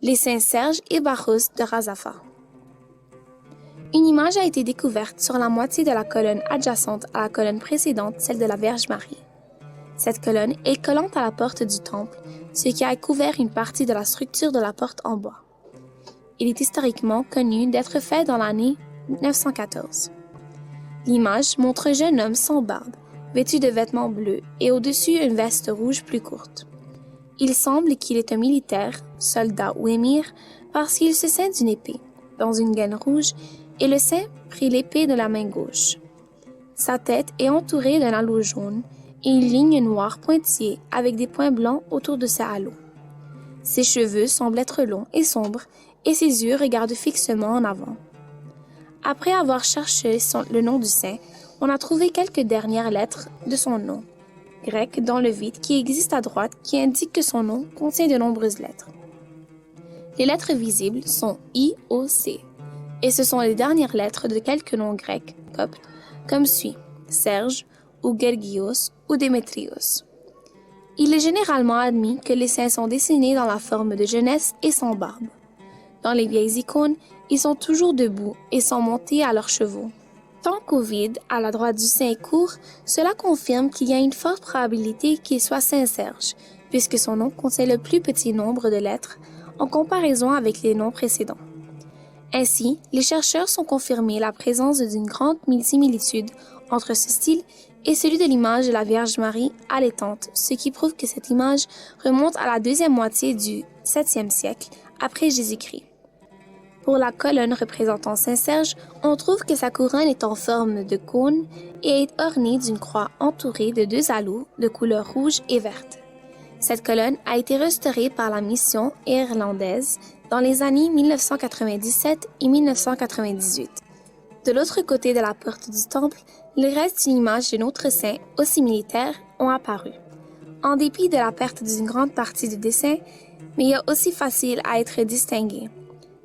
les saints Serge et Barros de Razafa. Une image a été découverte sur la moitié de la colonne adjacente à la colonne précédente, celle de la Vierge Marie. Cette colonne est collante à la porte du temple, ce qui a couvert une partie de la structure de la porte en bois. Il est historiquement connu d'être fait dans l'année 914. L'image montre un jeune homme sans barbe, vêtu de vêtements bleus et au-dessus une veste rouge plus courte. Il semble qu'il est un militaire, soldat ou émir, parce qu'il se ceint d'une épée, dans une gaine rouge, et le saint prit l'épée de la main gauche. Sa tête est entourée d'un halo jaune et une ligne noire pointillée avec des points blancs autour de ce halo. Ses cheveux semblent être longs et sombres, et ses yeux regardent fixement en avant. Après avoir cherché le nom du saint, on a trouvé quelques dernières lettres de son nom, grec dans le vide qui existe à droite qui indique que son nom contient de nombreuses lettres. Les lettres visibles sont I, O, C, et ce sont les dernières lettres de quelques noms grecs, coptes, comme suit, Serge, ou Gergios, ou Démétrios. Il est généralement admis que les saints sont dessinés dans la forme de jeunesse et sans barbe. Dans les vieilles icônes, ils sont toujours debout et sont montés à leurs chevaux. Tant qu'au vide, à la droite du saint est court, cela confirme qu'il y a une forte probabilité qu'il soit saint Serge, puisque son nom contient le plus petit nombre de lettres en comparaison avec les noms précédents. Ainsi, les chercheurs sont confirmés la présence d'une grande similitude entre ce style et celui de l'image de la Vierge Marie allaitante, ce qui prouve que cette image remonte à la deuxième moitié du 7e siècle après Jésus-Christ. Pour la colonne représentant Saint Serge, on trouve que sa couronne est en forme de cône et est ornée d'une croix entourée de deux halos de couleur rouge et verte. Cette colonne a été restaurée par la mission irlandaise dans les années 1997 et 1998. De l'autre côté de la porte du temple, les restes d'une image d'un autre saint, aussi militaire, ont apparu. En dépit de la perte d'une grande partie du dessin, mais il est aussi facile à être distingué.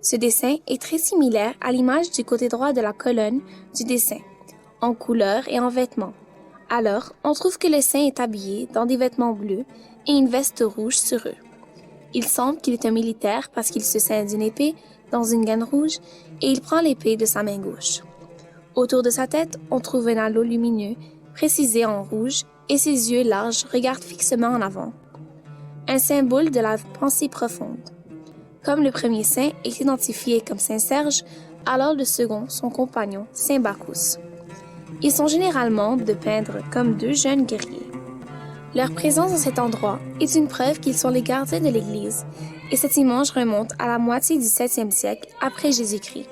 Ce dessin est très similaire à l'image du côté droit de la colonne du dessin, en couleur et en vêtements. Alors, on trouve que le saint est habillé dans des vêtements bleus et une veste rouge sur eux. Il semble qu'il est un militaire parce qu'il se ceint d'une épée dans une gaine rouge et il prend l'épée de sa main gauche. Autour de sa tête, on trouve un halo lumineux, précisé en rouge, et ses yeux larges regardent fixement en avant. Un symbole de la pensée profonde. Comme le premier saint est identifié comme Saint Serge, alors le second, son compagnon, Saint Bacchus. Ils sont généralement de peindre comme deux jeunes guerriers. Leur présence dans cet endroit est une preuve qu'ils sont les gardiens de l'Église, et cette image remonte à la moitié du 7e siècle après Jésus-Christ.